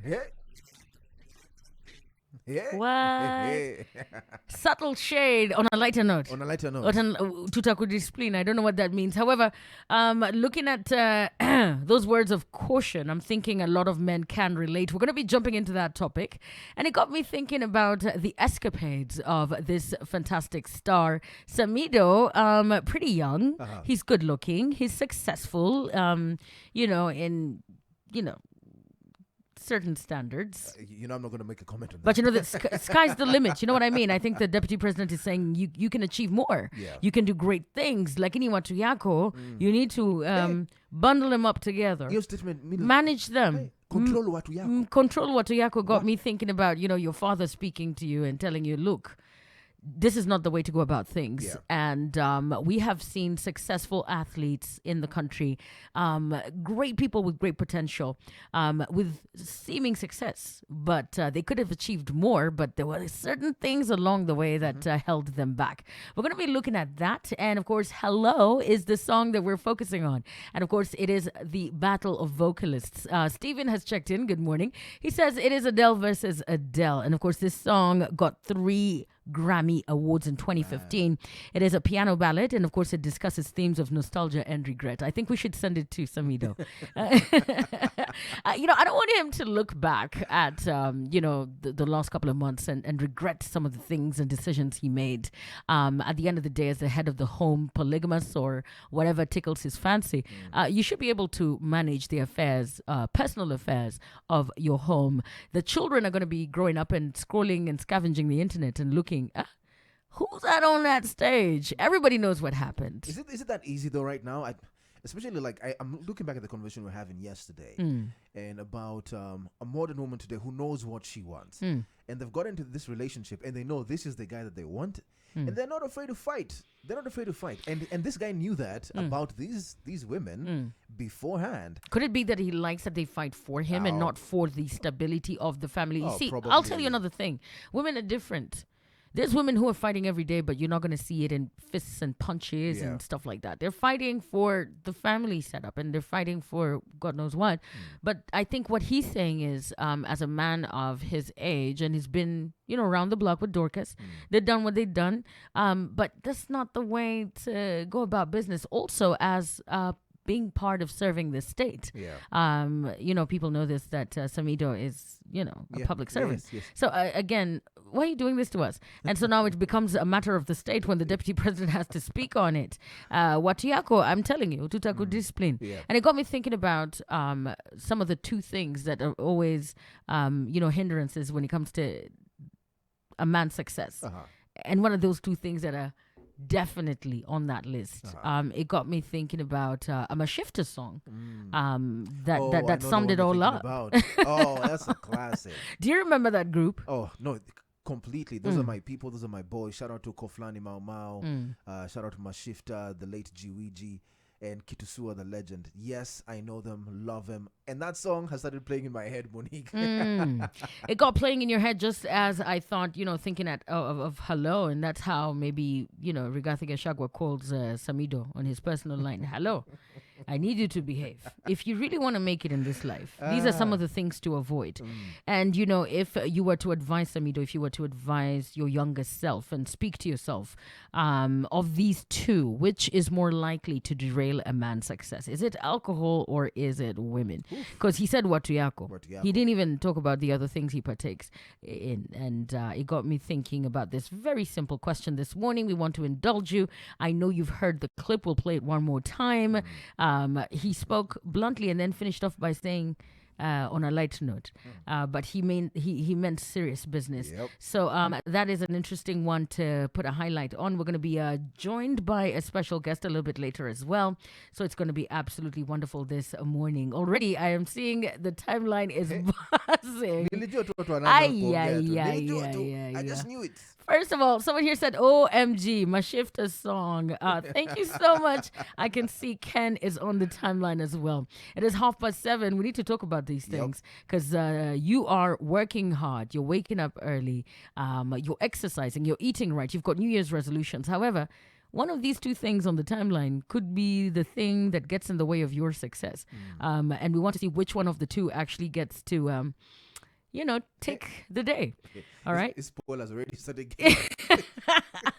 Yeah. Yeah. What? Subtle shade on a lighter note. On a lighter note. Tutakudiscipline. I don't know what that means. However, looking at those words of caution, I'm thinking a lot of men can relate. We're going to be jumping into that topic. And it got me thinking about the escapades of this fantastic star, Samidoh. Pretty young. He's good looking. He's successful, in certain standards. I'm not going to make a comment on that. But the sky's the limit. You know what I mean? I think the deputy president is saying you can achieve more. Yeah. You can do great things. Like anyone to Yako, you need to bundle them up together. Your statement, manage them. Control what we have. Control what Oyako got me thinking about, your father speaking to you and telling you, look, this is not the way to go about things. Yeah. And we have seen successful athletes in the country, great people with great potential, with seeming success. But they could have achieved more, but there were certain things along the way that held them back. We're going to be looking at that. And of course, Hello is the song that we're focusing on. And of course, it is the battle of vocalists. Stephen has checked in. Good morning. He says it is Adele versus Adele. And of course, this song got 3 Grammy Awards in 2015. It is a piano ballad, and of course it discusses themes of nostalgia and regret. I think we should send it to Samidoh. I don't want him to look back at the last couple of months and regret some of the things and decisions he made. At the end of the day, as the head of the home, polygamous or whatever tickles his fancy, you should be able to manage the affairs, personal affairs of your home. The children are going to be growing up and scrolling and scavenging the internet and looking. Who's that on that stage? Everybody knows what happened. Is it that easy though right now? Especially I'm looking back at the conversation we were having yesterday and about a modern woman today who knows what she wants. And they've got into this relationship and they know this is the guy that they want. And they're not afraid to fight. And this guy knew that about these women beforehand. Could it be that he likes that they fight for him and not for the stability of the family? You see, probably. I'll tell you another thing. Women are different. There's women who are fighting every day, but you're not going to see it in fists and punches and stuff like that. They're fighting for the family setup and they're fighting for God knows what. But I think what he's saying is, as a man of his age, and he's been, around the block with Dorcas, they've done what they've done. But that's not the way to go about business. Also, as being part of serving the state. Yeah. People know this, that Samidoh is, a public servant. Yes. So again, why are you doing this to us? And so now it becomes a matter of the state when the deputy president has to speak on it. Watuyako, I'm telling you, tutaku discipline. Yeah. And it got me thinking about some of the 2 things that are always, hindrances when it comes to a man's success. And one of those 2 things that are definitely on that list. It got me thinking about a Mashifta song that summed it all up. Oh, that's a classic. Do you remember that group? Oh, no, completely. Those are my people. Those are my boys. Shout out to Koflani Mau Mau. Shout out to Mashifta, the late Jiwiji, and Kitusua, the legend. Yes, I know them, love them. And that song has started playing in my head, Monique. It got playing in your head just as I thought, thinking of Hello. And that's how maybe, Rigathi Gachagua calls Samidoh on his personal line. Hello, I need you to behave. If you really want to make it in this life, these are some of the things to avoid. And, if you were to advise Samidoh, if you were to advise your younger self and speak to yourself of these 2, which is more likely to derail a man's success? Is it alcohol or is it women? Because he said Watuyako. He didn't even talk about the other things he partakes in. And it got me thinking about this very simple question this morning. We want to indulge you. I know you've heard the clip. We'll play it one more time. He spoke bluntly and then finished off by saying, on a light note, but he meant serious business. Yep. So that is an interesting one to put a highlight on. We're going to be joined by a special guest a little bit later as well. So it's going to be absolutely wonderful this morning. Already, I am seeing the timeline is buzzing. I just knew it. First of all, someone here said, OMG, Mashifta song. Thank you so much. I can see Ken is on the timeline as well. It is 7:30. We need to talk about these things because you are working hard. You're waking up early. You're exercising. You're eating right. You've got New Year's resolutions. However, one of these two things on the timeline could be the thing that gets in the way of your success. And we want to see which one of the two actually gets to, take the day. All right. Spoilers already started.